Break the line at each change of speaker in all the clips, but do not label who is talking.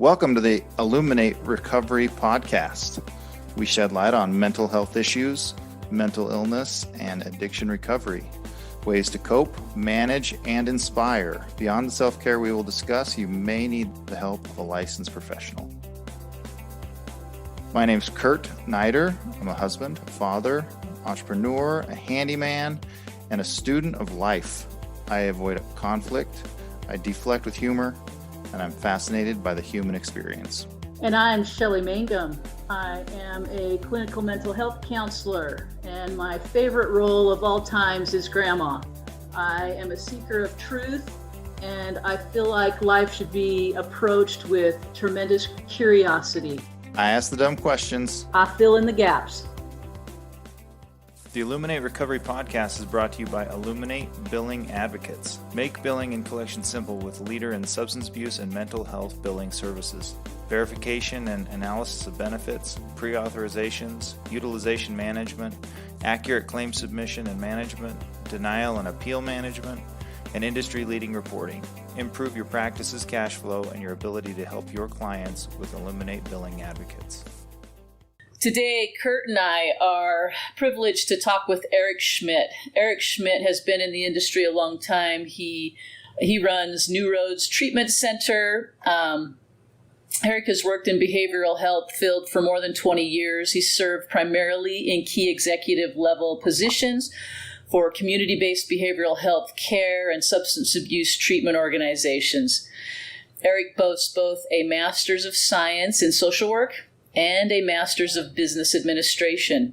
Welcome to the Illuminate Recovery Podcast. We shed light on mental health issues, mental illness, and addiction recovery, ways to cope, manage, and inspire. Beyond the self-care we will discuss, you may need the help of a licensed professional. My name's Kurt Nider. I'm a husband, a father, entrepreneur, a handyman, and a student of life. I avoid conflict, I deflect with humor, and I'm fascinated by the human experience.
And I'm Shelley Mangum. I am a clinical mental health counselor, and my favorite role of all times is grandma. I am a seeker of truth, and I feel like life should be approached with tremendous curiosity.
I ask the dumb questions.
I fill in the gaps.
The Illuminate Recovery Podcast is brought to you by Illuminate Billing Advocates. Make billing and collection simple with leader in substance abuse and mental health billing services. Verification and analysis of benefits, pre-authorizations, utilization management, accurate claim submission and management, denial and appeal management, and industry-leading reporting. Improve your practice's cash flow and your ability to help your clients with Illuminate Billing Advocates.
Today, Kurt and I are privileged to talk with Eric Schmidt. Eric Schmidt has been in the industry a long time. He runs New Roads Treatment Center. Eric has worked in behavioral health field for more than 20 years. He's served primarily in key executive level positions for community-based behavioral health care and substance abuse treatment organizations. Eric boasts both a Master's of Science in Social Work and a Master's of Business Administration.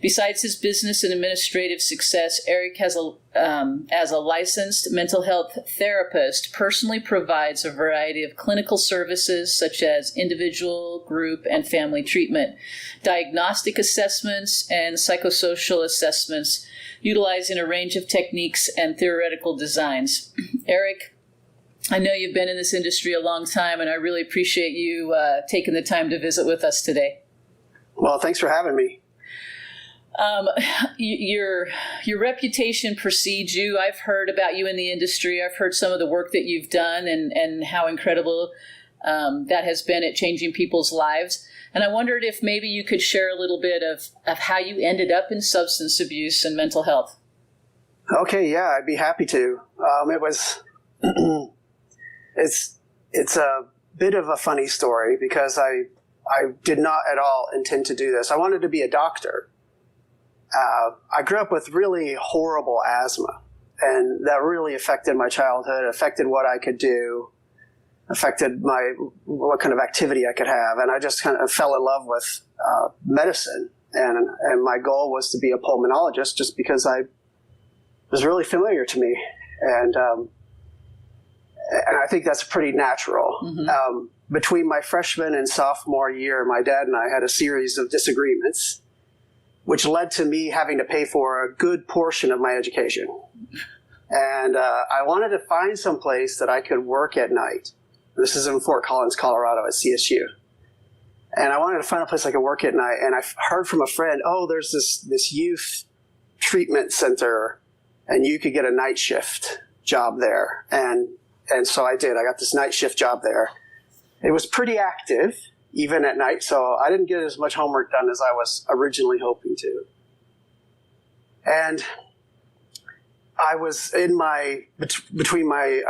Besides his business and administrative success, Eric has as a licensed mental health therapist, personally provides a variety of clinical services such as individual, group, and family treatment, diagnostic assessments, and psychosocial assessments, utilizing a range of techniques and theoretical designs. Eric, I know you've been in this industry a long time, and I really appreciate you taking the time to visit with us today.
Well, thanks for having me.
Your reputation precedes you. I've heard about you in the industry. I've heard some of the work that you've done and how incredible that has been at changing people's lives. And I wondered if maybe you could share a little bit of how you ended up in substance abuse and mental health.
Okay, yeah, I'd be happy to. It's a bit of a funny story because I did not at all intend to do this. I wanted to be a doctor. I grew up with really horrible asthma, and that really affected my childhood, affected what I could do, affected what kind of activity I could have, and I just kind of fell in love with medicine. And my goal was to be a pulmonologist just because I was really familiar to me, and I think that's pretty natural. Mm-hmm. Between my freshman and sophomore year, my dad and I had a series of disagreements, which led to me having to pay for a good portion of my education. And I wanted to find some place that I could work at night. This is in Fort Collins, Colorado at CSU. And I wanted to find a place I could work at night. And I heard from a friend, there's this youth treatment center, and you could get a night shift job there. And so I did. I got this night shift job there. It was pretty active, even at night, so I didn't get as much homework done as I was originally hoping to. And I was in between my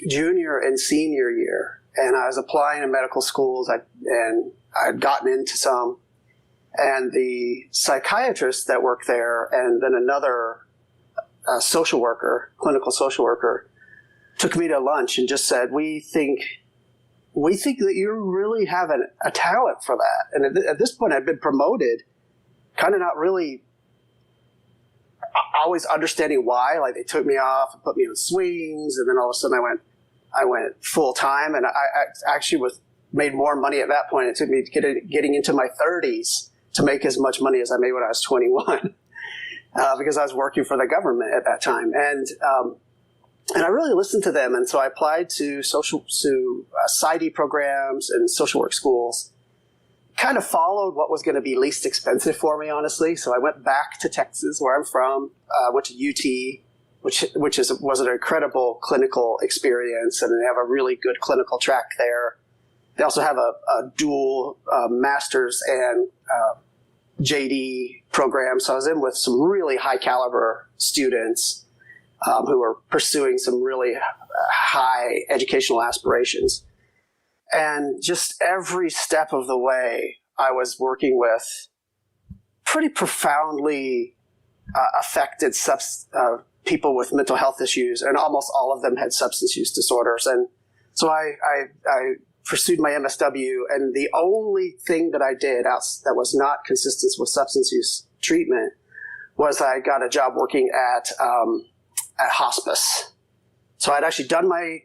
junior and senior year, and I was applying to medical schools, and I'd gotten into some. And the psychiatrist that worked there, and then another social worker, clinical social worker, took me to lunch and just said, we think that you really have a talent for that. And at this point, I'd been promoted, kind of not really always understanding why. Like, they took me off and put me on swings, and then all of a sudden I went full time, and I actually made more money at that point. It took me getting into my 30s to make as much money as I made when I was 21, because I was working for the government at that time. And I really listened to them, and so I applied to PsyD programs and social work schools. Kind of followed what was going to be least expensive for me, honestly. So I went back to Texas, where I'm from, went to UT, which was an incredible clinical experience, and they have a really good clinical track there. They also have a dual master's and JD program. So I was in with some really high caliber students who were pursuing some really high educational aspirations. And just every step of the way, I was working with pretty profoundly affected people with mental health issues, and almost all of them had substance use disorders. And so I pursued my MSW, and the only thing that I did that was not consistent with substance use treatment was I got a job working at hospice. So I'd actually done my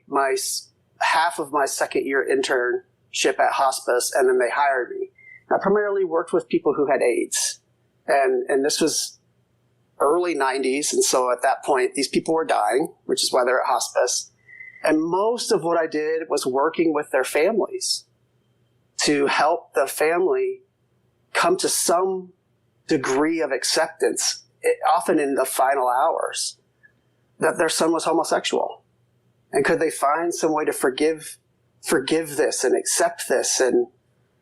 half of my second year internship at hospice, and then they hired me. I primarily worked with people who had AIDS, and this was early 90s, and so at that point, these people were dying, which is why they're at hospice. And most of what I did was working with their families to help the family come to some degree of acceptance, often in the final hours, that their son was homosexual. And could they find some way to forgive this and accept this, and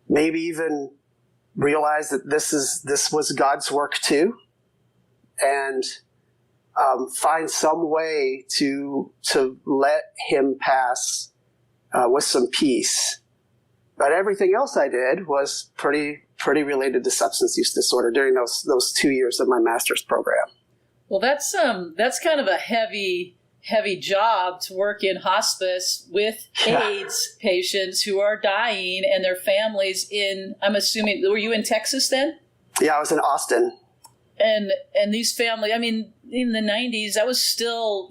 maybe even realize that this was God's work too, and find some way to let him pass with some peace. But everything else I did was pretty related to substance use disorder during those 2 years of my master's program.
Well, that's kind of a heavy job to work in hospice with AIDS patients who are dying and their families I'm assuming, were you in Texas then?
Yeah, I was in Austin.
And these families, I mean, in the 90s, that was still,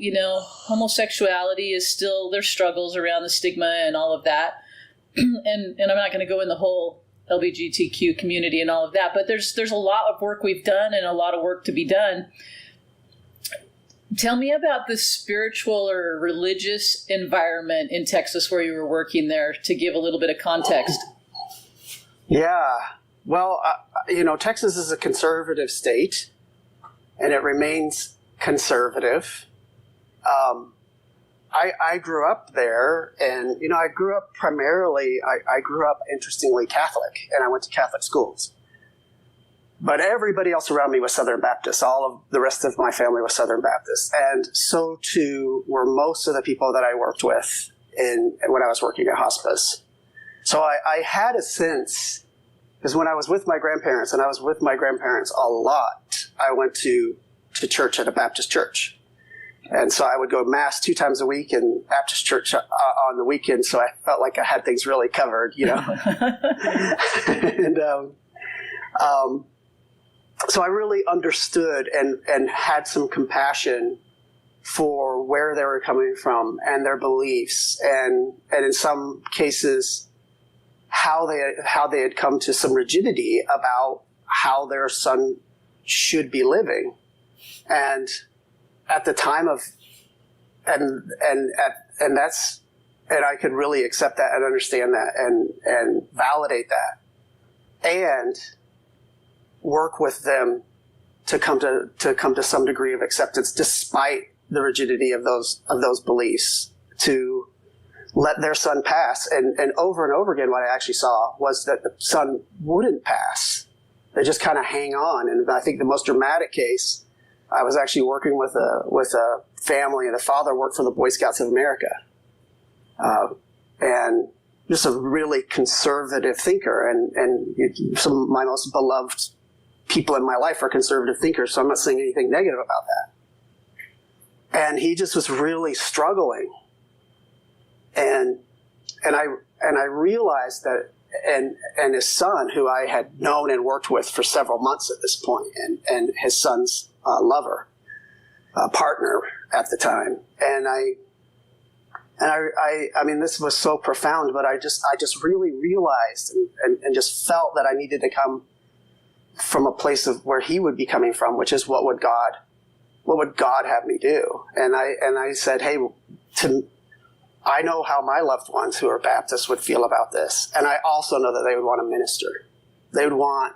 homosexuality is still, there's struggles around the stigma and all of that. and I'm not going to go in the whole LGBTQ community and all of that, but there's a lot of work we've done and a lot of work to be done. Tell me about the spiritual or religious environment in Texas where you were working there, to give a little bit of context.
Yeah. Well, Texas is a conservative state, and it remains conservative. I grew up there, and, I grew up primarily, I grew up, interestingly, Catholic, and I went to Catholic schools. But everybody else around me was Southern Baptist. All of the rest of my family was Southern Baptist. And so, too, were most of the people that I worked with when I was working at hospice. So I had a sense, because when I was with my grandparents, and I was with my grandparents a lot, I went to church at a Baptist church. And so I would go to Mass 2 times a week and Baptist church on the weekend, so I felt like I had things really covered, And so I really understood and had some compassion for where they were coming from and their beliefs, and in some cases how they had come to some rigidity about how their son should be living. And at the time of and I could really accept that and understand that and validate that and work with them to come to some degree of acceptance despite the rigidity of those beliefs, to let their son pass. And over and over again, what I actually saw was that the son wouldn't pass. They just kind of hang on. And I think the most dramatic case, I was actually working with a family, and the father worked for the Boy Scouts of America. And just a really conservative thinker, and some of my most beloved people in my life are conservative thinkers, so I'm not saying anything negative about that. And he just was really struggling. And I realized that, and his son, who I had known and worked with for several months at this point, and his son's lover, partner at the time. And I mean, this was so profound, but I just really realized and just felt that I needed to come from a place of where he would be coming from, which is what would God have me do? And I said, hey, I know how my loved ones who are Baptists would feel about this. And I also know that they would want to minister. They would want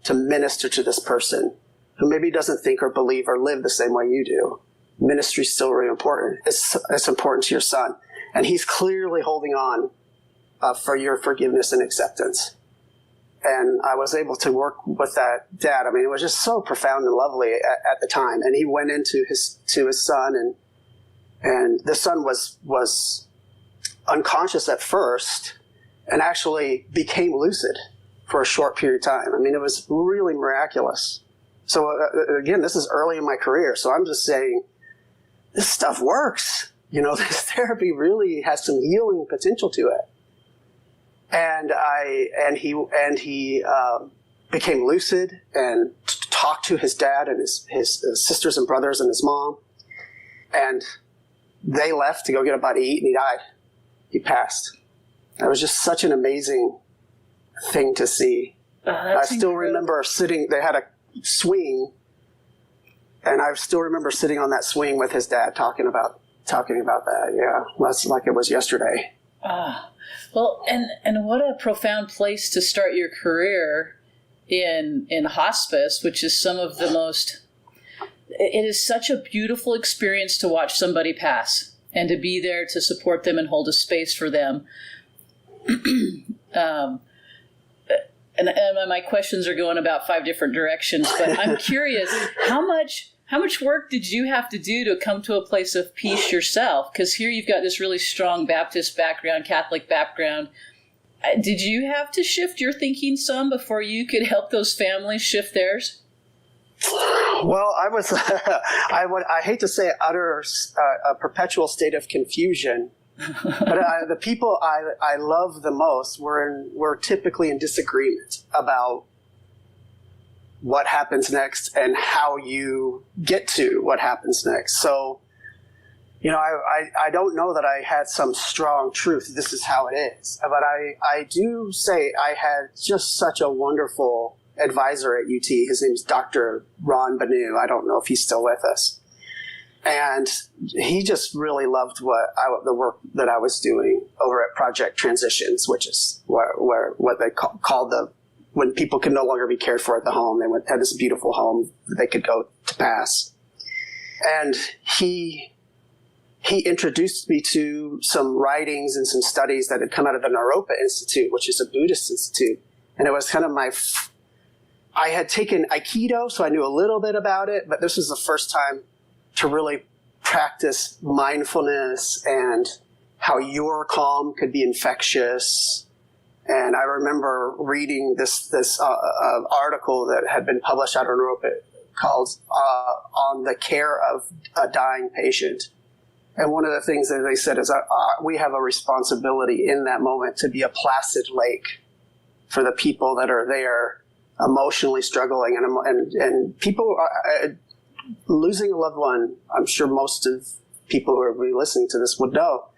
to minister to this person who maybe doesn't think or believe or live the same way you do. Ministry is still really important. It's important to your son. And he's clearly holding on for your forgiveness and acceptance. And I was able to work with that dad. I mean, it was just so profound and lovely at the time. And he went into his son, and the son was unconscious at first and actually became lucid for a short period of time. I mean, it was really miraculous. So again, this is early in my career. So I'm just saying, this stuff works. You know, this therapy really has some healing potential to it. And he became lucid and talked to his dad and his sisters and brothers and his mom. And they left to go get a bite to eat, and he died. He passed. It was just such an amazing thing to see. I still remember sitting, they had a swing, and I still remember sitting on that swing with his dad talking about that. Yeah, that's like it was yesterday.
Well, and what a profound place to start your career in hospice, which is some of the most, it is such a beautiful experience to watch somebody pass and to be there to support them and hold a space for them. And my questions are going about 5 different directions, but I'm curious, how much work did you have to do to come to a place of peace yourself? Because here you've got this really strong Baptist background, Catholic background. Did you have to shift your thinking some before you could help those families shift theirs?
Well, I hate to say utter a perpetual state of confusion, but the people I love the most were typically in disagreement about what happens next and how you get to what happens next. So, you know, I don't know that I had some strong truth. This is how it is. But I do say I had just such a wonderful advisor at UT. His name's Dr. Ron Banu. I don't know if he's still with us. And he just really loved the work that I was doing over at Project Transitions, which is where what they called when people could no longer be cared for at the home. They had this beautiful home that they could go to pass. And he introduced me to some writings and some studies that had come out of the Naropa Institute, which is a Buddhist institute. And it was kind of I had taken Aikido, so I knew a little bit about it, but this was the first time to really practice mindfulness and how your calm could be infectious. And I remember reading this article that had been published out of Naropa called On the Care of a Dying Patient. And one of the things that they said is we have a responsibility in that moment to be a placid lake for the people that are there emotionally struggling. And people losing a loved one, I'm sure most of people who are listening to this would know,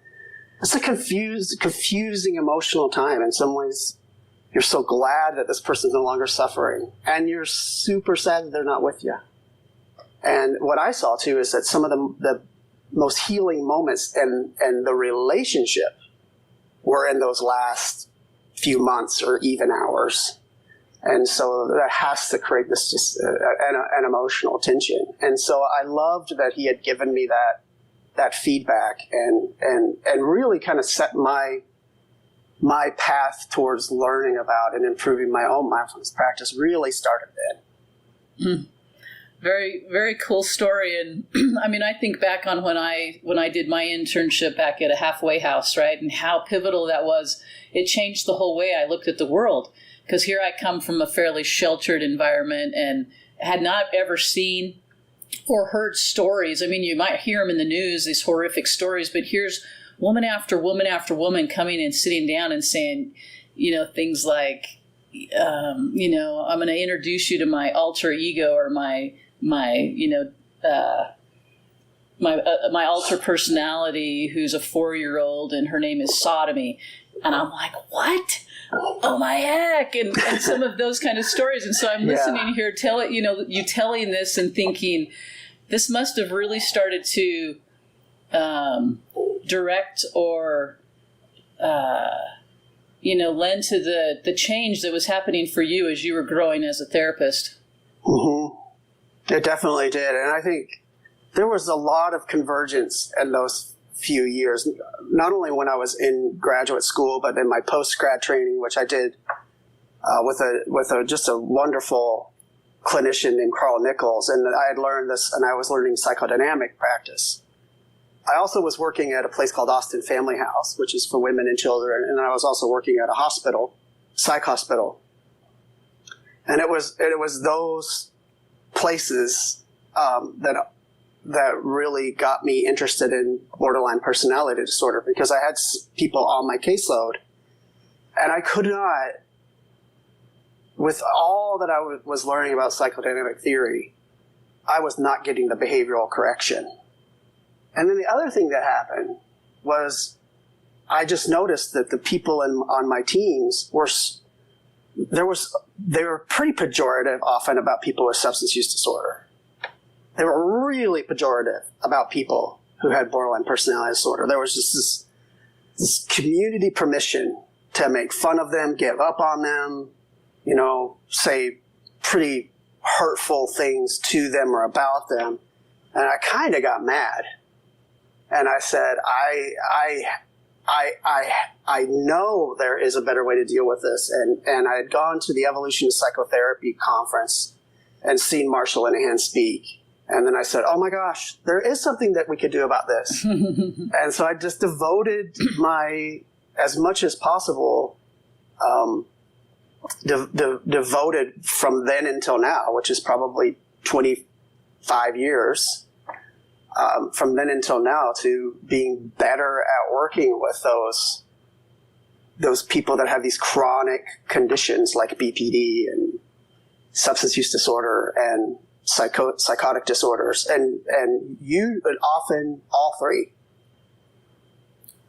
it's a confusing emotional time. In some ways, you're so glad that this person's no longer suffering, and you're super sad that they're not with you. And what I saw, too, is that some of the most healing moments and the relationship were in those last few months or even hours. And so that has to create this just an emotional tension. And so I loved that he had given me that feedback and really kind of set my path towards learning about and improving my own mindfulness practice really started then.
Very, very cool story. And I mean, I think back on when I did my internship back at a halfway house, right? And how pivotal that was. It changed the whole way I looked at the world. Because here I come from a fairly sheltered environment and had not ever seen or heard stories. I mean, you might hear them in the news, these horrific stories, but here's woman after woman after woman coming and sitting down and saying, you know, things like, you know, I'm going to introduce you to my alter ego or my alter personality who's a 4-year-old and her name is Sodomy. And I'm like, what? Oh my heck. And some of those kind of stories. And so I'm listening here, you telling this and thinking, this must have really started to direct or, lend to the change that was happening for you as you were growing as a therapist. Mm-hmm.
It definitely did. And I think there was a lot of convergence in those few years, not only when I was in graduate school, but in my post-grad training, which I did with just a wonderful clinician named Carl Nichols. And I had learned this, and I was learning psychodynamic practice. I also was working at a place called Austin Family House, which is for women and children. And I was also working at a hospital, psych hospital. And it was those places that really got me interested in borderline personality disorder, because I had people on my caseload, and I could not, with all that I was learning about psychodynamic theory, I was not getting the behavioral correction. And then the other thing that happened was I just noticed that the people on my teams they were pretty pejorative often about people with substance use disorder. They were really pejorative about people who had borderline personality disorder. There was just this community permission to make fun of them, give up on them, say pretty hurtful things to them or about them. And I kind of got mad. And I said, I know there is a better way to deal with this. And I had gone to the Evolution of Psychotherapy conference and seen Marshall Linehan speak. And then I said, oh my gosh, there is something that we could do about this. And so I just devoted as much as possible, devoted from then until now, which is probably 25 years, from then until now, to being better at working with those people that have these chronic conditions like BPD and substance use disorder and psychotic disorders, and often all three.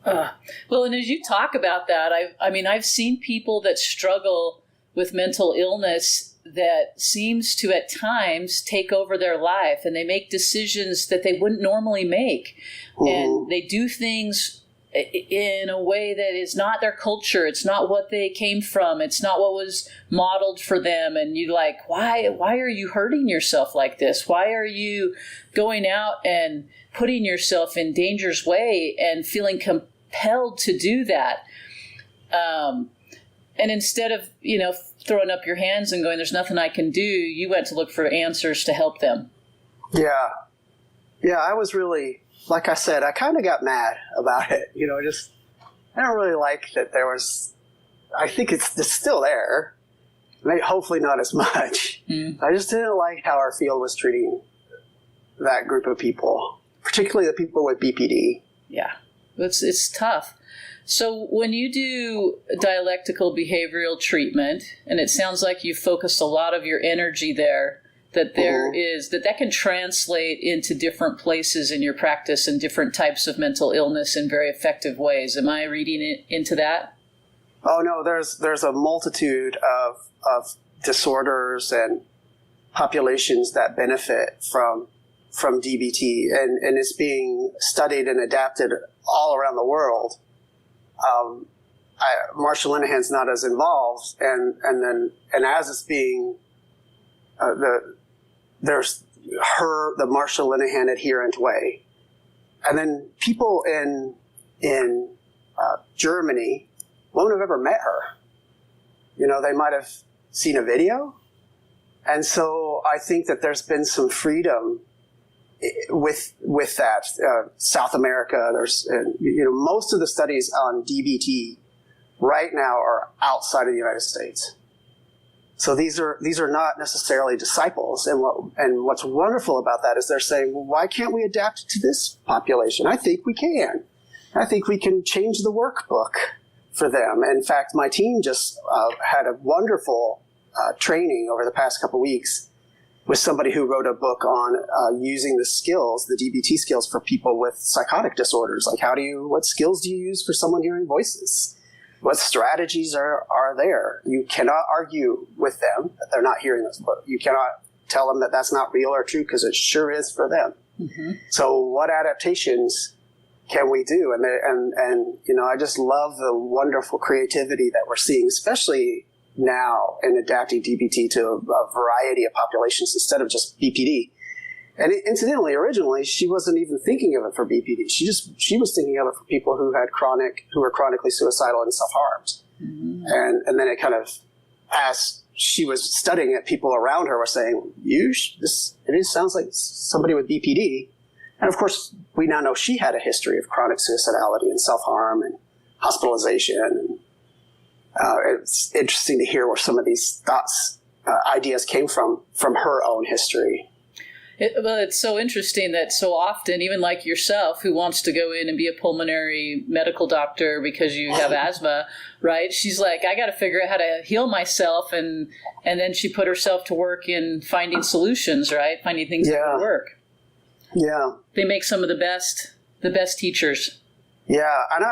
Well, and as you talk about that, I've seen people that struggle with mental illness that seems to at times take over their life, and they make decisions that they wouldn't normally make. Mm-hmm. And they do things in a way that is not their culture. It's not what they came from. It's not what was modeled for them. And you like, why are you hurting yourself like this? Why are you going out and putting yourself in danger's way and feeling compelled to do that? And instead of, throwing up your hands and going, there's nothing I can do, you went to look for answers to help them. Yeah.
Yeah, I was really, like I said, I kind of got mad about it. I don't really like that there was, I think it's still there. Maybe, hopefully not as much. Mm. I just didn't like how our field was treating that group of people, particularly the people with BPD.
Yeah, it's tough. So when you do dialectical behavioral treatment, and it sounds like you focused a lot of your energy there, that there is, that can translate into different places in your practice and different types of mental illness in very effective ways. Am I reading it into that?
Oh, no, there's a multitude of disorders and populations that benefit from DBT, and it's being studied and adapted all around the world. Marshall Linehan's not as involved, and as it's being there's the Marshall Linehan adherent way, and then people in Germany won't have ever met her. They might have seen a video, and so I think that there's been some freedom with that. South America, there's most of the studies on DBT right now are outside of the United States. So these are not necessarily disciples, and what's wonderful about that is they're saying, well, why can't we adapt to this population? I think we can. I think we can change the workbook for them. In fact, my team just had a wonderful training over the past couple weeks with somebody who wrote a book on using the skills, the DBT skills, for people with psychotic disorders. Like, what skills do you use for someone hearing voices? What strategies are there? You cannot argue with them that they're not hearing this, but you cannot tell them that that's not real or true, because it sure is for them. Mm-hmm. So what adaptations can we do? And I just love the wonderful creativity that we're seeing, especially now in adapting DBT to a variety of populations instead of just BPD. And incidentally, originally, she wasn't even thinking of it for BPD. She was thinking of it for people who were chronically suicidal and self-harmed. Mm-hmm. And then it kind of, as she was studying it, people around her were saying, it sounds like somebody with BPD. And of course, we now know she had a history of chronic suicidality and self-harm and hospitalization. And it's interesting to hear where some of these ideas came from her own history.
It's so interesting that so often, even like yourself, who wants to go in and be a pulmonary medical doctor because you have asthma, right? She's like, I got to figure out how to heal myself. And then she put herself to work in finding solutions, right? Finding things that would work.
Yeah.
They make some of the best teachers.
Yeah. And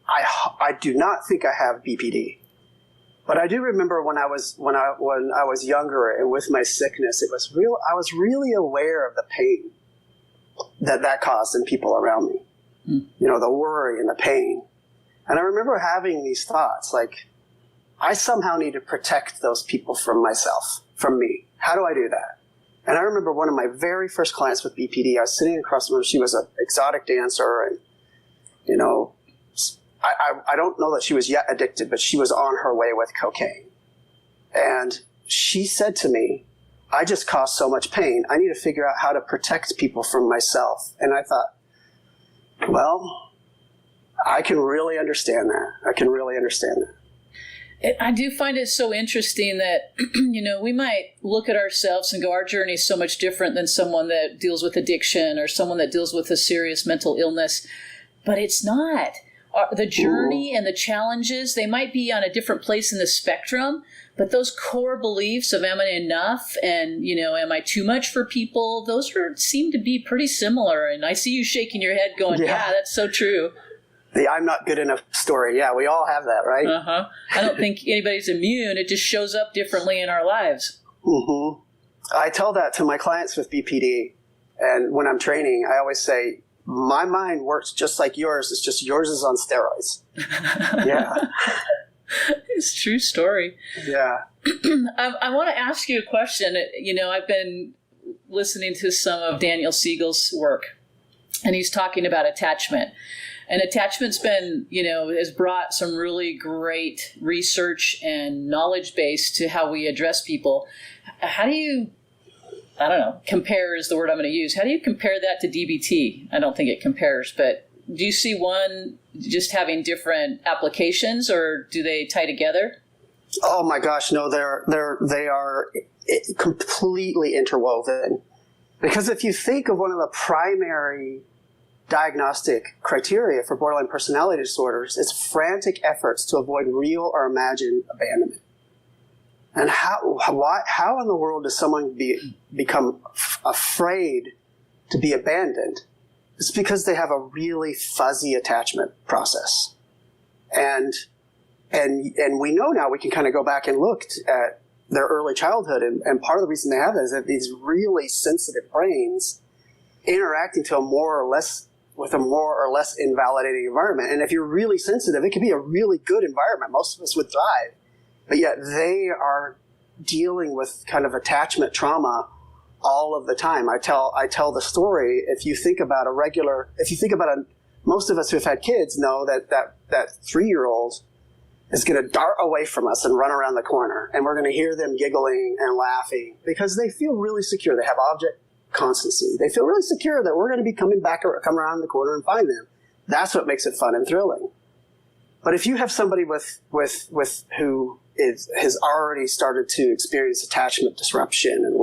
I do not think I have BPD. But I do remember when I was younger and with my sickness, I was really aware of the pain that caused in people around me. The worry and the pain. And I remember having these thoughts like, I somehow need to protect those people from myself, from me. How do I do that? And I remember one of my very first clients with BPD, I was sitting across from her. She was an exotic dancer, and I don't know that she was yet addicted, but she was on her way with cocaine. And she said to me, I just caused so much pain. I need to figure out how to protect people from myself. And I thought, well, I can really understand that.
I do find it so interesting that, we might look at ourselves and go, our journey is so much different than someone that deals with addiction or someone that deals with a serious mental illness, but it's not. The journey and the challenges, they might be on a different place in the spectrum, but those core beliefs of am I enough and, am I too much for people, those seem to be pretty similar. And I see you shaking your head going, yeah that's so true.
The I'm not good enough story. Yeah, we all have that, right?
Uh-huh. I don't think anybody's immune. It just shows up differently in our lives.
Mm-hmm. I tell that to my clients with BPD. And when I'm training, I always say, my mind works just like yours. It's just yours is on steroids. Yeah.
It's a true story.
Yeah.
I want to ask you a question. I've been listening to some of Daniel Siegel's work, and he's talking about attachment. And attachment's been, has brought some really great research and knowledge base to how we address people. How do you, compare is the word I'm going to use. How do you compare that to DBT? I don't think it compares, but do you see one just having different applications, or do they tie together?
Oh my gosh, no, they are completely interwoven. Because if you think of one of the primary diagnostic criteria for borderline personality disorders, it's frantic efforts to avoid real or imagined abandonment. And how in the world does someone become afraid to be abandoned? It's because they have a really fuzzy attachment process. And we know now, we can kind of go back and look at their early childhood, and part of the reason they have that is that these really sensitive brains interacting to a more or less invalidating environment. And if you're really sensitive, it can be a really good environment. Most of us would thrive. But yet they are dealing with kind of attachment trauma all of the time. I tell the story. If you think about most of us who have had kids know that 3-year-old is going to dart away from us and run around the corner. And we're going to hear them giggling and laughing because they feel really secure. They have object constancy. They feel really secure that we're going to be come around the corner and find them. That's what makes it fun and thrilling. But if you have somebody with who has already started to experience attachment disruption and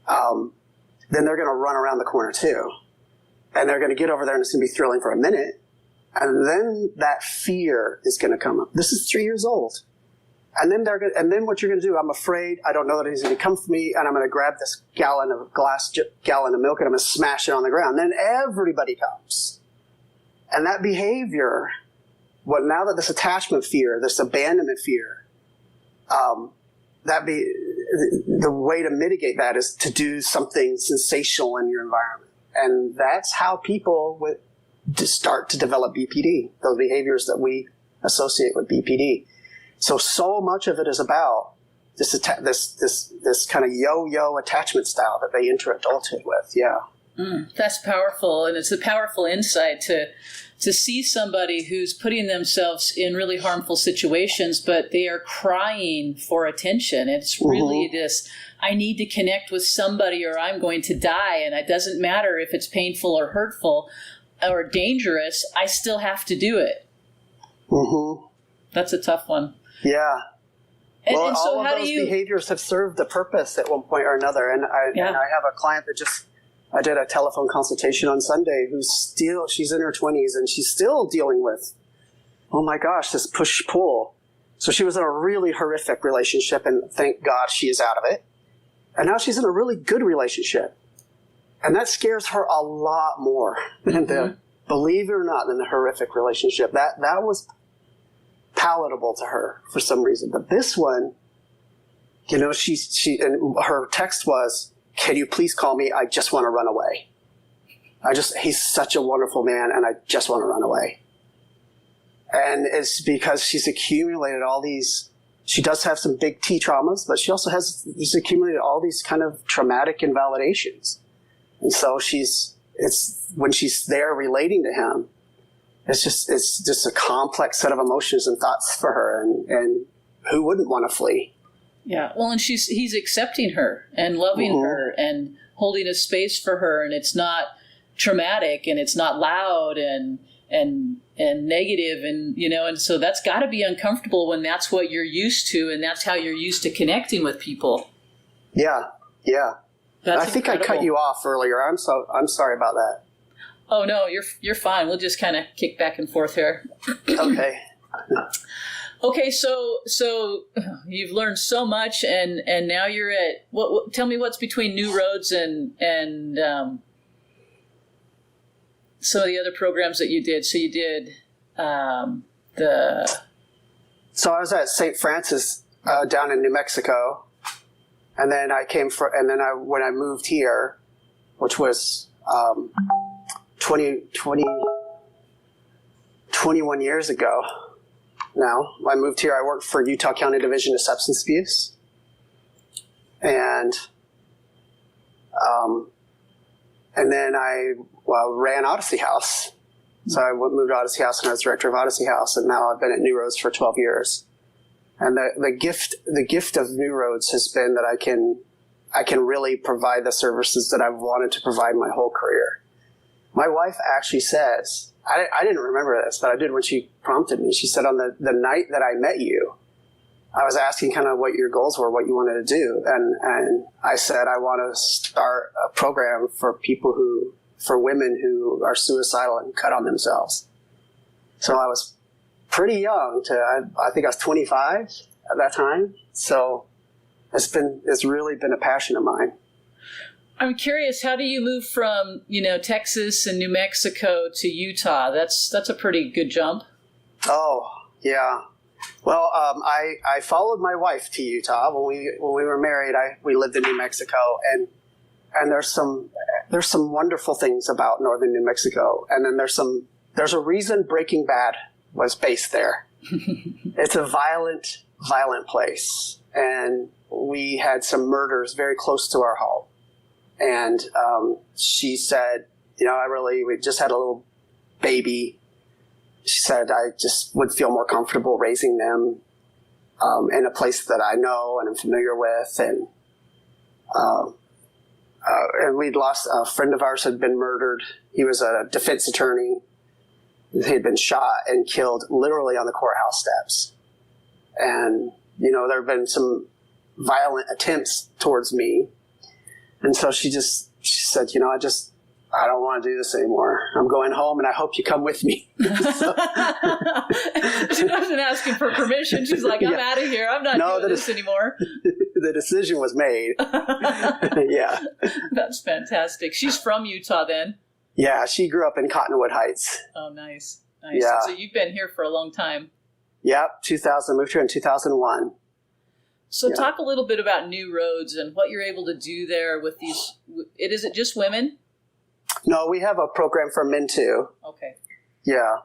then they're going to run around the corner too, and they're going to get over there and it's going to be thrilling for a minute, and then that fear is going to come up. This is 3 years old, and then what you're going to do? I'm afraid. I don't know that he's going to come for me, and I'm going to grab this gallon of milk and I'm going to smash it on the ground. Then everybody comes. And that behavior, now that this attachment fear, this abandonment fear, the way to mitigate that is to do something sensational in your environment. And that's how people start to develop BPD, those behaviors that we associate with BPD. So much of it is about this kind of yo-yo attachment style that they enter adulthood with. Yeah.
That's powerful. And it's a powerful insight to see somebody who's putting themselves in really harmful situations, but they are crying for attention. It's really this, I need to connect with somebody or I'm going to die. And it doesn't matter if it's painful or hurtful or dangerous, I still have to do it. That's a tough one.
Yeah.
And
well,
so
all of those behaviors have served a purpose at one point or another. And I have a client that I did a telephone consultation on Sunday she's in her 20s and she's still dealing with, oh my gosh, this push-pull. So she was in a really horrific relationship and thank God she is out of it. And now she's in a really good relationship. And that scares her a lot more than believe it or not, than the horrific relationship. That was palatable to her for some reason. But this one, she and her text was, can you please call me? I just want to run away. He's such a wonderful man and I just want to run away. And it's because she's accumulated all these, she does have some big T traumas, but she's accumulated all these kind of traumatic invalidations. And so when she's there relating to him, it's just a complex set of emotions and thoughts for her. And who wouldn't want to flee?
Yeah. Well, and he's accepting her and loving her and holding a space for her. And it's not traumatic and it's not loud and negative. And so that's got to be uncomfortable when that's what you're used to. And that's how you're used to connecting with people. Yeah.
Yeah. I think incredible. I cut you off earlier. I'm sorry about that.
Oh no, you're fine. We'll just kind of kick back and forth here.
Okay.
Okay, so you've learned so much, and now you're at what? Tell me what's between New Roads and some of the other programs that you did. So you did
So I was at St. Francis down in New Mexico, and then when I moved here, which was 21 years ago. Now, I moved here. I worked for Utah County Division of Substance Abuse. And then I ran Odyssey House. So I moved to Odyssey House and I was director of Odyssey House. And now I've been at New Roads for 12 years. And the gift of New Roads has been that I can really provide the services that I've wanted to provide my whole career. My wife actually says, I didn't remember this, but I did when she prompted me. She said on the night that I met you, I was asking kind of what your goals were, what you wanted to do. And I said, I want to start a program for women who are suicidal and cut on themselves. So I was pretty young I think I was 25 at that time. So it's really been a passion of mine.
I'm curious, how do you move from, Texas and New Mexico to Utah? That's a pretty good jump. Oh,
yeah. Well, I followed my wife to Utah when we were married. We lived in New Mexico, and there's some wonderful things about northern New Mexico. And then there's a reason Breaking Bad was based there. It's a violent place, and we had some murders very close to our home. And she said, we just had a little baby. She said, I just would feel more comfortable raising them in a place that I know and I'm familiar with. And we'd lost a friend of ours had been murdered. He was a defense attorney. He had been shot and killed literally on the courthouse steps. And, there have been some violent attempts towards me. And so she said, I don't want to do this anymore. I'm going home and I hope you come with me. She
wasn't asking for permission. She's like, I'm out of here. I'm not doing this anymore.
The decision was made. Yeah.
That's fantastic. She's from Utah then?
Yeah, she grew up in Cottonwood Heights.
Oh, nice. Yeah. So you've been here for a long time.
Yep, moved here in 2001.
So talk a little bit about New Roads and what you're able to do there with these. Is it just women?
No, we have a program for men too.
Okay.
Yeah.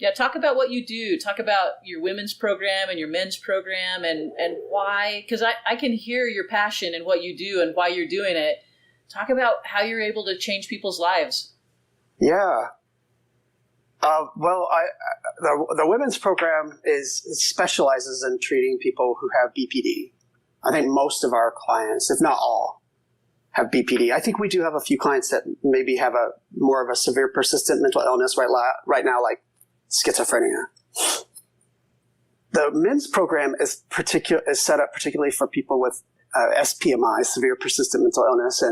Yeah, talk about what you do. Talk about your women's program and your men's program and why, because I can hear your passion in what you do and why you're doing it. Talk about how you're able to change people's lives.
Yeah. The women's program specializes in treating people who have BPD. I think most of our clients, if not all, have BPD. I think we do have a few clients that maybe have more of a severe persistent mental illness right now, like schizophrenia. The men's program is set up particularly for people with SPMI, severe persistent mental illness,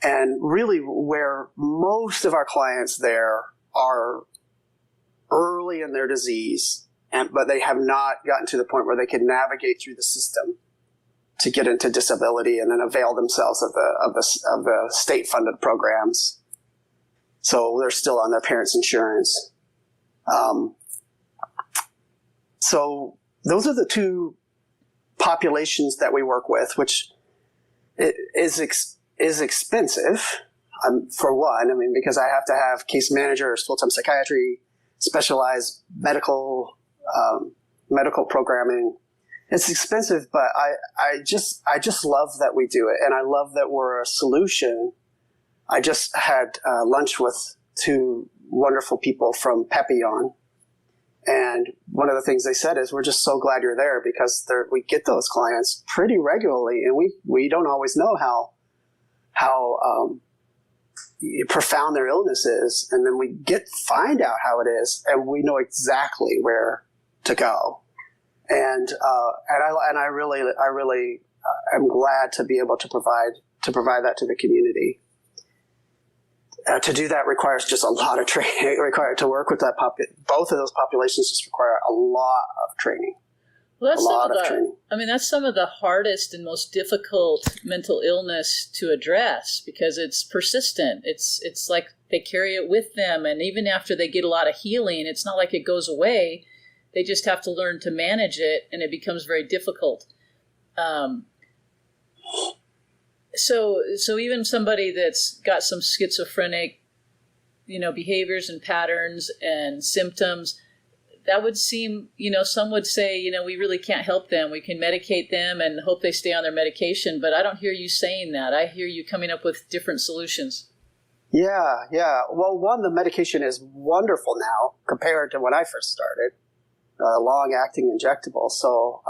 and really where most of our clients there are early in their disease, but they have not gotten to the point where they can navigate through the system to get into disability and then avail themselves of the state-funded programs. So they're still on their parents' insurance. So those are the two populations that we work with, which is expensive. For one, because I have to have case managers, full-time psychiatry, specialized medical programming. It's expensive, but I just love that we do it, and I love that we're a solution. I just had lunch with two wonderful people from Papillon, and one of the things they said is, we're just so glad you're there, because we get those clients pretty regularly, and we don't always know how profound their illness is, and then we find out how it is, and we know exactly where to go. And I really am glad to be able to provide that to the community. To do that requires just a lot of training. To work with both of those populations just require a lot of training.
Well, that's some of the hardest and most difficult mental illness to address, because it's persistent. It's like they carry it with them, and even after they get a lot of healing, it's not like it goes away. They just have to learn to manage it, and it becomes very difficult. So even somebody that's got some schizophrenic, behaviors and patterns and symptoms, that would seem, some would say, we really can't help them. We can medicate them and hope they stay on their medication. But I don't hear you saying that. I hear you coming up with different solutions.
Yeah. Well, one, the medication is wonderful now compared to when I first started, long-acting injectable. So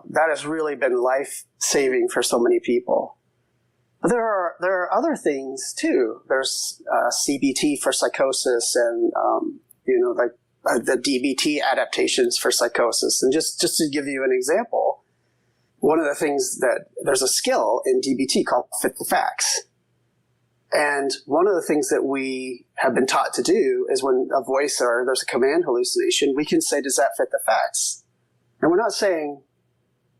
that has really been life-saving for so many people. But there are other things too. There's CBT for psychosis, and the DBT adaptations for psychosis. And just to give you an example, one of the things that there's a skill in DBT called fit the facts. And one of the things that we have been taught to do is when a voice or there's a command hallucination, we can say, does that fit the facts? And we're not saying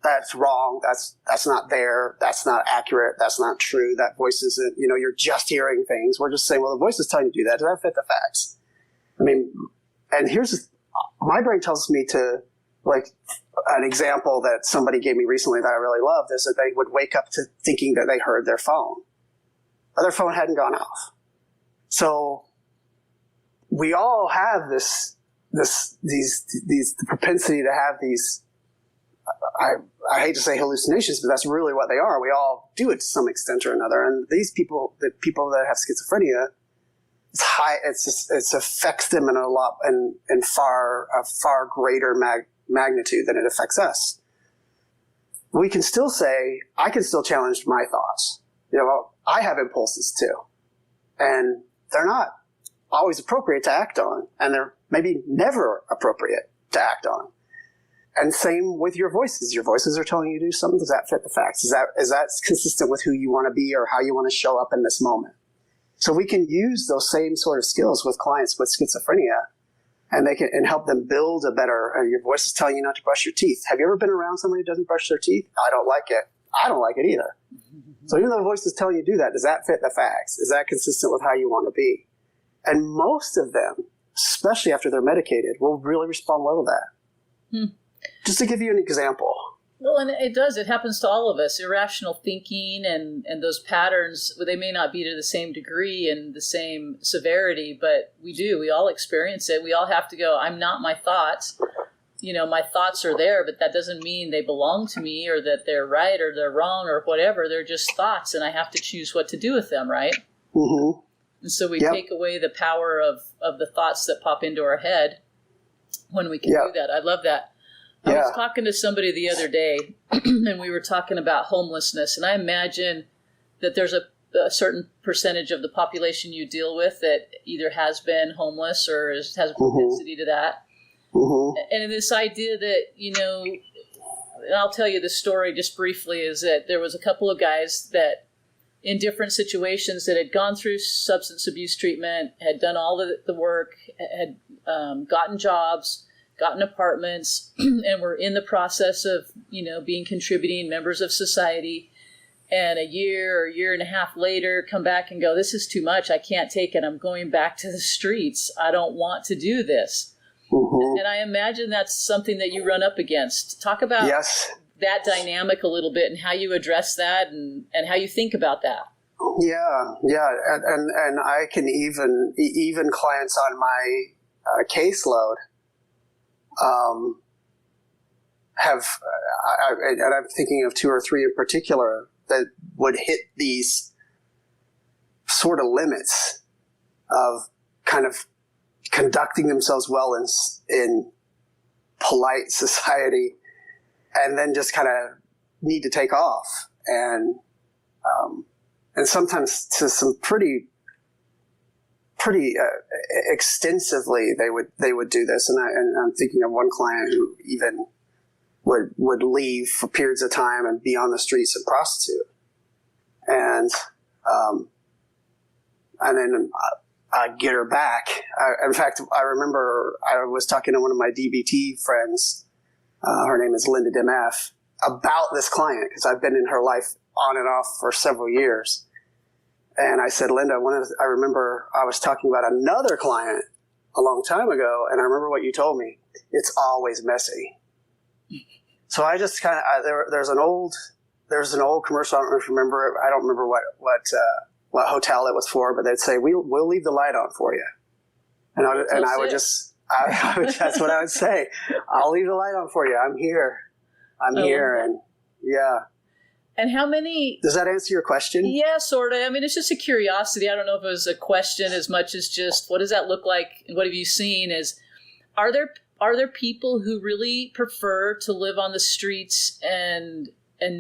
that's wrong, that's not there, that's not accurate, that's not true, that voice isn't, you're just hearing things. We're just saying, well, the voice is telling you to do that. Does that fit the facts? And my brain tells me to, like, an example that somebody gave me recently that I really loved is that they would wake up to thinking that they heard their phone. But their phone hadn't gone off. So we all have the propensity to have these, I hate to say hallucinations, but that's really what they are. We all do it to some extent or another. And these people, the people that have schizophrenia, it affects them in far greater magnitude than it affects us. We can still say, I can still challenge my thoughts. I have impulses too, and they're not always appropriate to act on, and they're maybe never appropriate to act on. And same with your voices. Your voices are telling you to do something. Does that fit the facts? Is that consistent with who you want to be or how you want to show up in this moment? So we can use those same sort of skills with clients with schizophrenia, and they can help them build a better. Your voice is telling you not to brush your teeth. Have you ever been around somebody who doesn't brush their teeth? I don't like it. I don't like it either. So even though the voice is telling you to do that, does that fit the facts? Is that consistent with how you want to be? And most of them, especially after they're medicated, will really respond well to that. Just to give you an example,
Well, and it does. It happens to all of us. Irrational thinking and those patterns, they may not be to the same degree and the same severity, but we do. We all experience it. We all have to go, I'm not my thoughts. My thoughts are there, but that doesn't mean they belong to me or that they're right or they're wrong or whatever. They're just thoughts, and I have to choose what to do with them, right?
Mm-hmm.
And so we take away the power of the thoughts that pop into our head when we can do that. I love that. I was talking to somebody the other day, and we were talking about homelessness, and I imagine that there's a certain percentage of the population you deal with that either has been homeless or has a propensity to that. Mm-hmm. And this idea that, and I'll tell you the story just briefly, is that there was a couple of guys that in different situations that had gone through substance abuse treatment, had done all the work, had gotten jobs, gotten apartments, and were in the process of, being contributing members of society. And a year or year and a half later, come back and go, this is too much. I can't take it. I'm going back to the streets. I don't want to do this. Mm-hmm. And I imagine that's something that you run up against. Talk about that dynamic a little bit and how you address that and how you think about that.
Yeah. And I can even clients on my caseload and I'm thinking of 2 or 3 in particular that would hit these sort of limits of kind of conducting themselves well in polite society, and then just kind of need to take off, and sometimes to some pretty extensively they would do this, and I'm thinking of one client who even would leave for periods of time and be on the streets and prostitute, and then I'd get her back. In fact, I remember I was talking to one of my DBT friends. Her name is Linda Demf, about this client, because I've been in her life on and off for several years. And I said, Linda, I remember I was talking about another client a long time ago, and I remember what you told me. It's always messy. So I just kind of there's an old commercial. I don't know if you remember it. I don't remember what hotel it was for, but they'd say, we'll leave the light on for you. And I would just, that's what I would say. I'll leave the light on for you. I'm here. And yeah.
And how many...
Does that answer your question?
Yeah, sort of. I mean, it's just a curiosity. I don't know if it was a question as much as just, what does that look like? And what have you seen? Are there people who really prefer to live on the streets and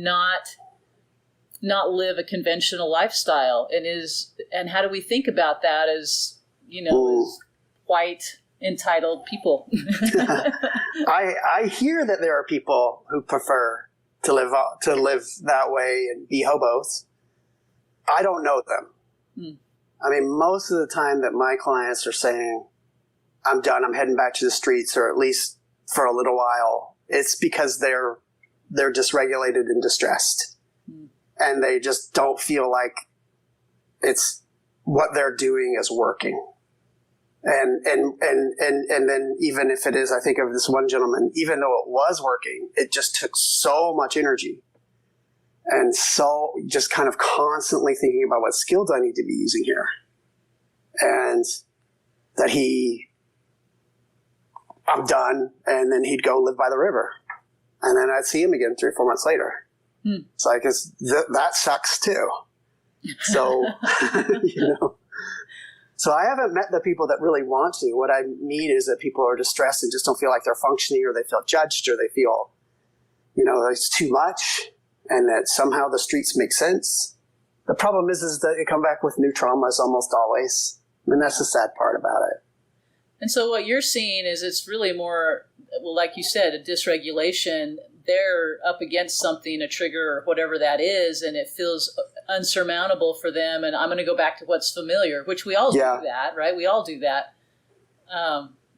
not live a conventional lifestyle, and how do we think about that as as white entitled people?
I hear that there are people who prefer to live that way and be hobos. I don't know them. I mean, most of the time that my clients are saying, I'm done, I'm heading back to the streets, or at least for a little while, it's because they're dysregulated and distressed. And they just don't feel like it's what they're doing is working. And then even if it is, I think of this one gentleman, even though it was working, it just took so much energy. And so just kind of constantly thinking about what skill do I need to be using here. And that I'm done. And then he'd go live by the river. And then I'd see him again 3 or 4 months later. It's like, that sucks too. So, so I haven't met the people that really want to. What I mean is that people are distressed and just don't feel like they're functioning, or they feel judged, or they feel, it's too much, and that somehow the streets make sense. The problem is that they come back with new traumas almost always. I mean, that's the sad part about it.
And so what you're seeing is it's really more, well, like you said, a dysregulation. They're up against something, a trigger or whatever that is, and it feels unsurmountable for them. And I'm going to go back to what's familiar, which we all do that, right? We all do that.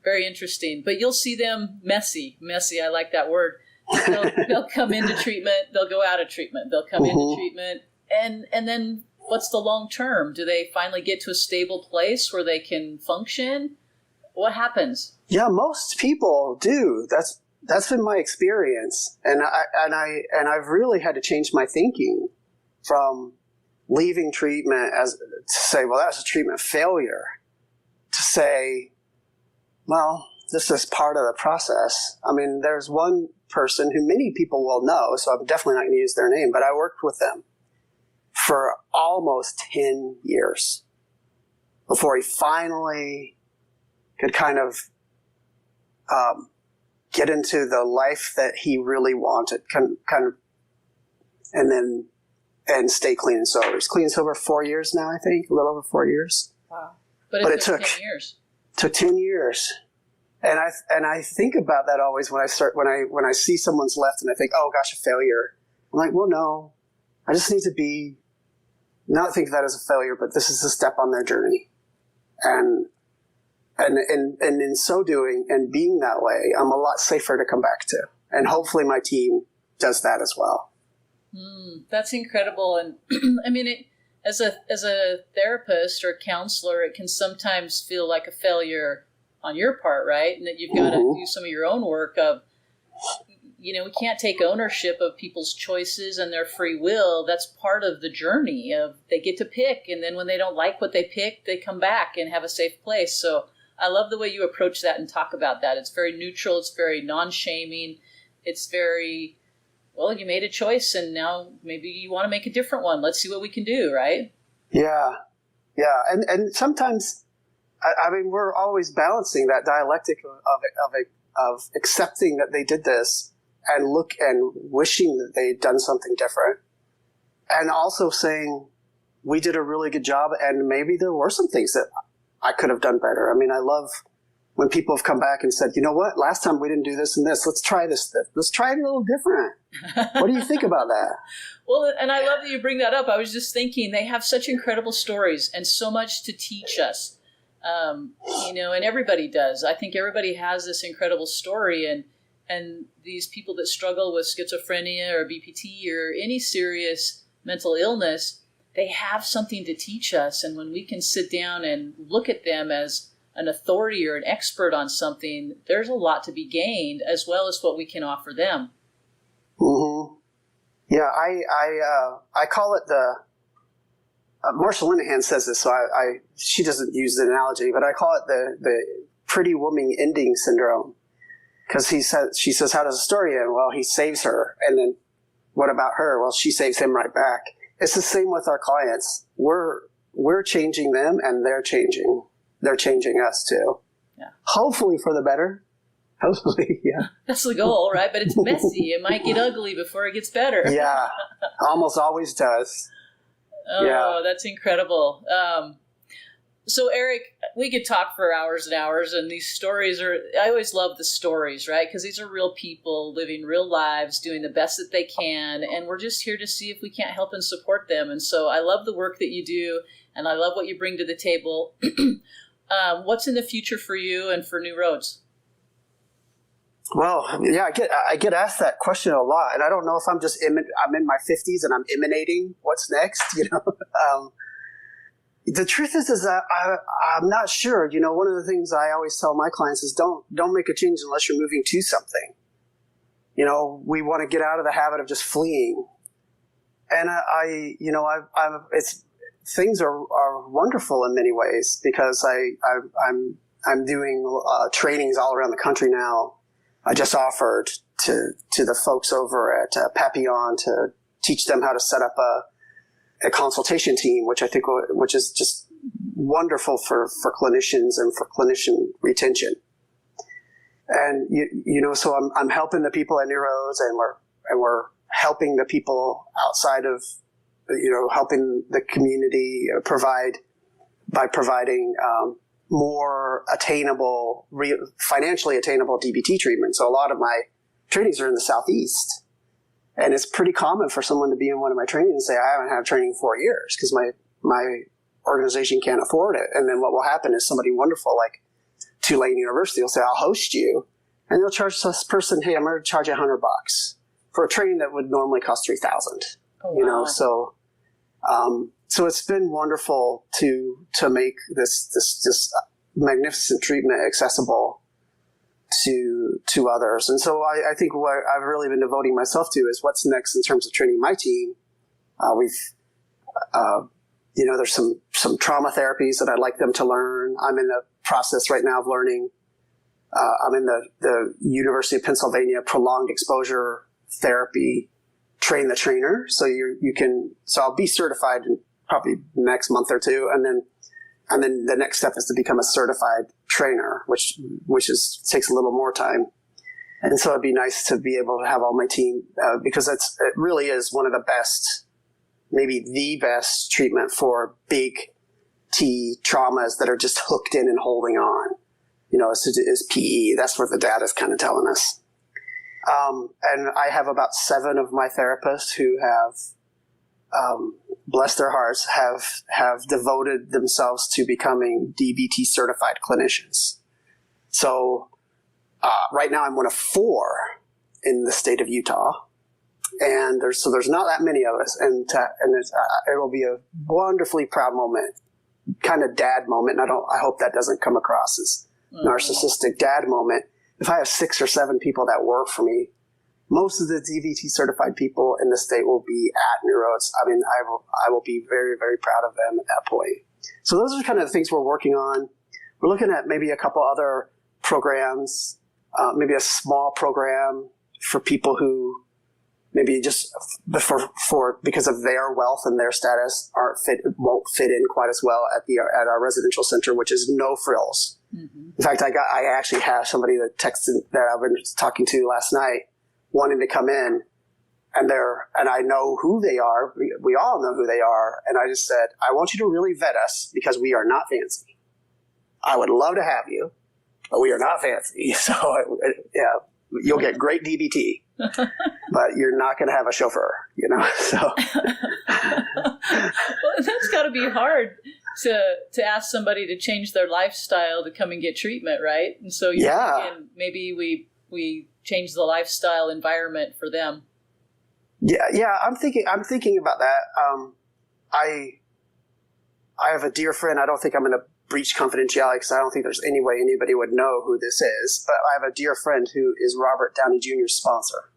Very interesting. But you'll see them messy. I like that word. They'll come into treatment. They'll go out of treatment. They'll come into treatment. And then what's the long term? Do they finally get to a stable place where they can function? What happens?
Yeah, most people do. that's been my experience, and I've really had to change my thinking from leaving treatment as to say, well, that was a treatment failure, to say, well, this is part of the process. I mean, there's one person who many people will know, so I'm definitely not going to use their name, but I worked with them for almost 10 years before he finally could kind of get into the life that he really wanted, kind of, and stay clean and sober. He's clean and sober 4 years now, I think, a little over 4 years.
Wow. But it took 10 years.
Took 10 years. And I think about that always when I see someone's left and I think, oh gosh, a failure. I'm like, well, no, I just need to not think of that as a failure, but this is a step on their journey. And in so doing and being that way, I'm a lot safer to come back to. And hopefully my team does that as well.
That's incredible. And I mean, as a therapist or counselor, it can sometimes feel like a failure on your part, right? And that you've got to do some of your own work of, we can't take ownership of people's choices and their free will. That's part of the journey of they get to pick. And then when they don't like what they pick, they come back and have a safe place. So I love the way you approach that and talk about that. It's very neutral. It's very non-shaming. It's very, well, you made a choice and now maybe you want to make a different one. Let's see what we can do, right?
Yeah. Yeah. And sometimes, I mean, we're always balancing that dialectic of accepting that they did this and wishing that they'd done something different. And also saying, we did a really good job and maybe there were some things that I could have done better. I mean, I love when people have come back and said, you know what, last time we didn't do this and this. Let's try this. Let's try it a little different. What do you think about that?
Well, and I love that you bring that up. I was just thinking they have such incredible stories and so much to teach us. And everybody does. I think everybody has this incredible story, and these people that struggle with schizophrenia or BPT or any serious mental illness, they have something to teach us. And when we can sit down and look at them as an authority or an expert on something, there's a lot to be gained as well as what we can offer them.
Mm-hmm. Yeah, I call it the Marsha Linehan says this, so she doesn't use the analogy, but I call it the pretty woman ending syndrome. Because she says, how does the story end? Well, he saves her. And then what about her? Well, she saves him right back. It's the same with our clients. We're changing them and they're changing. They're changing us too.
Yeah.
Hopefully for the better. Hopefully, yeah.
That's the goal, right? But it's messy. It might get ugly before it gets better.
Yeah, almost always does.
Oh,
yeah.
That's incredible. So, Eric, we could talk for hours and hours, and these stories I always love the stories, right? Because these are real people living real lives, doing the best that they can, and we're just here to see if we can't help and support them. And so I love the work that you do, and I love what you bring to the table. What's in the future for you and for New Roads?
Well, yeah, I get asked that question a lot, and I don't know if I'm in my 50s and I'm emanating what's next, The truth is that I'm not sure. One of the things I always tell my clients is don't make a change unless you're moving to something. We want to get out of the habit of just fleeing. And things are wonderful in many ways because I'm doing trainings all around the country now. I just offered to the folks over at Papillon to teach them how to set up a consultation team, which is just wonderful for clinicians and for clinician retention. And so I'm helping the people at New Roads, and we're helping the people outside of, helping the community by providing more attainable, financially attainable DBT treatment. So a lot of my trainings are in the Southeast. And it's pretty common for someone to be in one of my trainings and say, I haven't had training in 4 years because my organization can't afford it. And then what will happen is somebody wonderful like Tulane University will say, I'll host you. And they'll charge this person, hey, I'm going to charge you $100 for a training that would normally cost $3,000.
Oh, wow.
So it's been wonderful to make this magnificent treatment accessible to to others. And so I think what I've really been devoting myself to is what's next in terms of training my team. There's some trauma therapies that I'd like them to learn. I'm in the process right now of learning. I'm in the University of Pennsylvania prolonged exposure therapy train the trainer. So so I'll be certified in probably next month or two. And then the next step is to become a certified trainer, which takes a little more time. And so it'd be nice to be able to have all my team, because it really is one of the best, maybe the best treatment for big T traumas that are just hooked in and holding on. Is PE. That's what the data is kind of telling us. And I have about 7 of my therapists who have, bless their hearts, have devoted themselves to becoming DBT certified clinicians. So right now I'm one of 4 in the state of Utah. And there's not that many of us, and it will be a wonderfully proud moment, kind of dad moment. And I hope that doesn't come across as narcissistic dad moment. If I have 6 or 7 people that work for me, most of the DBT certified people in the state will be at Neurodes. I mean, I will be very, very proud of them at that point. So those are kind of the things we're working on. We're looking at maybe a couple other programs, maybe a small program for people who maybe just because of their wealth and their status won't fit in quite as well at our residential center, which is no frills. Mm-hmm. In fact, I actually have somebody that texted that I've been talking to last night, wanting to come in, and I know who they are. We all know who they are, and I just said, I want you to really vet us because we are not fancy. I would love to have you, but we are not fancy. So yeah, you'll get great DBT. But you're not going to have a chauffeur, so.
Well, that's got to be hard to ask somebody to change their lifestyle to come and get treatment, right? And so you're thinking maybe we change the lifestyle environment for them.
Yeah, I'm thinking about that. I have a dear friend. I don't think I'm going to breach confidentiality because I don't think there's any way anybody would know who this is. But I have a dear friend who is Robert Downey Jr.'s sponsor.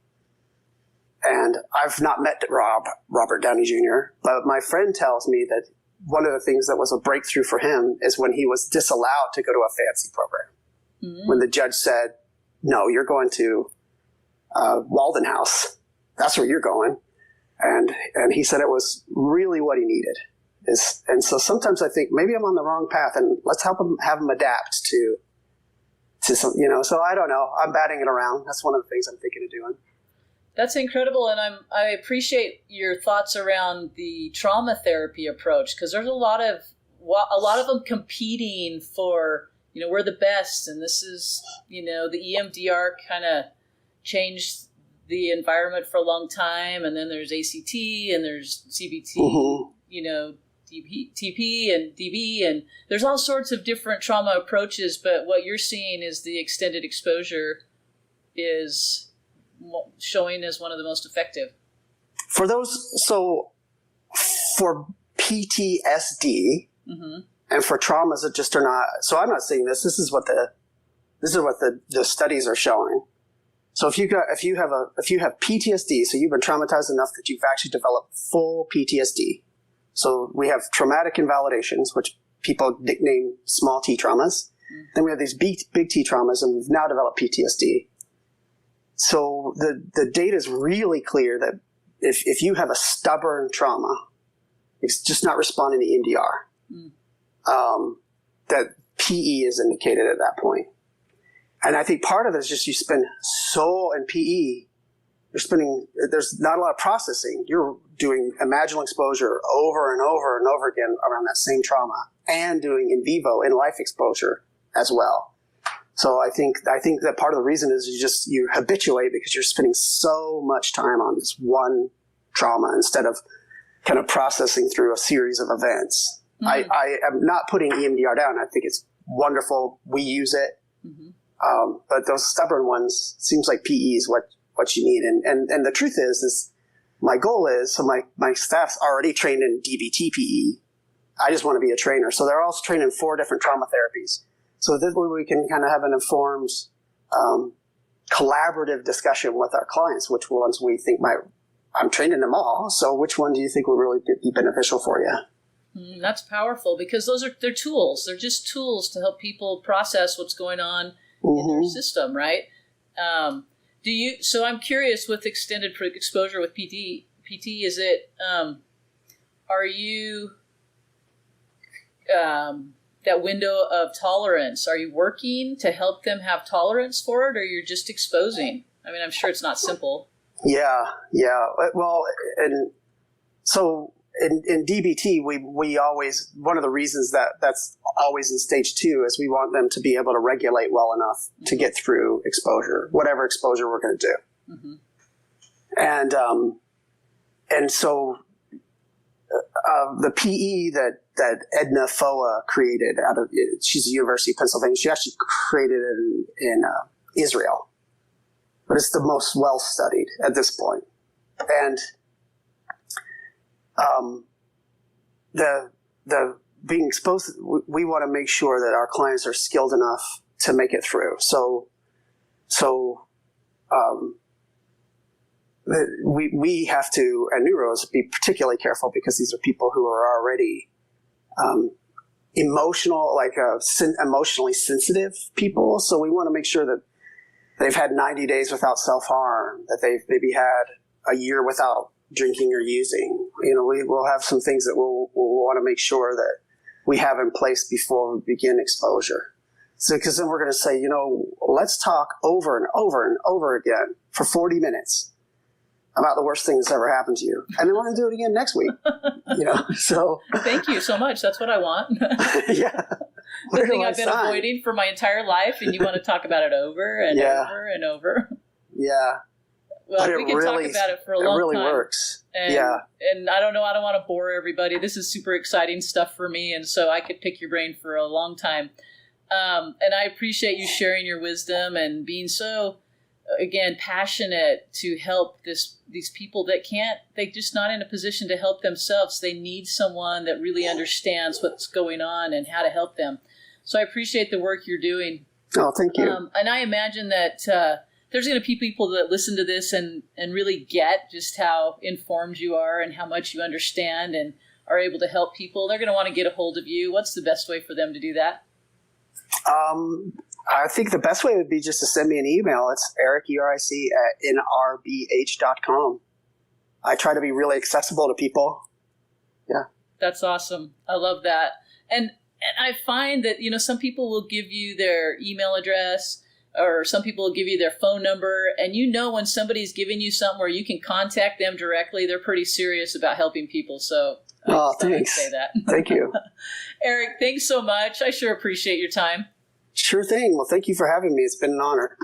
And I've not met Robert Downey Jr., but my friend tells me that one of the things that was a breakthrough for him is when he was disallowed to go to a fancy program. Mm-hmm. When the judge said, no, you're going to Walden House. That's where you're going. And he said it was really what he needed. And so sometimes I think maybe I'm on the wrong path, and let's have him adapt to some, so I don't know. I'm batting it around. That's one of the things I'm thinking of doing.
That's incredible, and I appreciate your thoughts around the trauma therapy approach, because there's a lot of them competing for, we're the best, and this is, the EMDR kind of changed the environment for a long time, and then there's ACT and there's CBT, mm-hmm. TP and DB, and there's all sorts of different trauma approaches, but what you're seeing is the extended exposure is showing as one of the most effective. For
PTSD mm-hmm. and for traumas that just are not, so I'm not saying this is what the studies are showing. So if you have PTSD, so you've been traumatized enough that you've actually developed full PTSD. So we have traumatic invalidations, which people nickname small T traumas. Mm-hmm. Then we have these big T traumas, and we've now developed PTSD. So the data is really clear that if you have a stubborn trauma, it's just not responding to EMDR, that PE is indicated at that point. And I think part of it is just you spend in PE, there's not a lot of processing. You're doing imaginal exposure over and over and over again around that same trauma, and doing in vivo, in life exposure as well. So I think that part of the reason is you habituate because you're spending so much time on this one trauma instead of kind of processing through a series of events. Mm-hmm. I am not putting EMDR down. I think it's wonderful. We use it. Mm-hmm. But those stubborn ones, seems like PE is what you need. And the truth is my goal is, so my staff's already trained in DBT PE. I just want to be a trainer. So they're also trained in 4 different trauma therapies. So this way we can kind of have an informed collaborative discussion with our clients, which ones we think I'm training them all, so which one do you think will really be beneficial for you?
That's powerful, because they're tools. They're just tools to help people process what's going on in their system, right? So I'm curious, with extended exposure with PT, is it, are you, that window of tolerance, are you working to help them have tolerance for it, or you're just exposing? I mean, I'm sure it's not simple.
Yeah. Well, and so in DBT, we always, one of the reasons that's always in stage 2 is we want them to be able to regulate well enough to get through exposure, whatever exposure we're going to do. Mm-hmm. And so the PE that Edna Foa created she's a University of Pennsylvania. She actually created it in Israel, but it's the most well studied at this point. And the being exposed, we want to make sure that our clients are skilled enough to make it through. So we have to, at Neuros, be particularly careful, because these are people who are already emotionally sensitive people. So we want to make sure that they've had 90 days without self-harm, that they've maybe had a year without drinking or using. We will have some things that we'll want to make sure that we have in place before we begin exposure. So, because then we're going to say, let's talk over and over and over again for 40 minutes about the worst thing that's ever happened to you. And then we're going to do it again next week. So.
Thank you so much. That's what I want.
Yeah.
The thing I've been avoiding for my entire life, and you want to talk about it over and over and over.
Yeah.
Well, we can talk about it for a long time.
It really works.
And I don't know, I don't want to bore everybody. This is super exciting stuff for me, and so I could pick your brain for a long time. And I appreciate you sharing your wisdom and being so, again, passionate to help these people that they're just not in a position to help themselves. They need someone that really understands what's going on and how to help them. So I appreciate the work you're doing.
Oh, thank you.
And I imagine that there's going to be people that listen to this and really get just how informed you are and how much you understand and are able to help people. They're going to want to get a hold of you. What's the best way for them to do that?
I think the best way would be just to send me an email. It's Eric, ERIC, @nrbh.com. I try to be really accessible to people. Yeah.
That's awesome. I love that. And I find that, some people will give you their email address, or some people will give you their phone number, and when somebody's giving you something where you can contact them directly, they're pretty serious about helping people. So
thanks.
Say that.
Thank you.
Eric, thanks so much. I sure appreciate your time.
Sure thing. Well, thank you for having me. It's been an honor.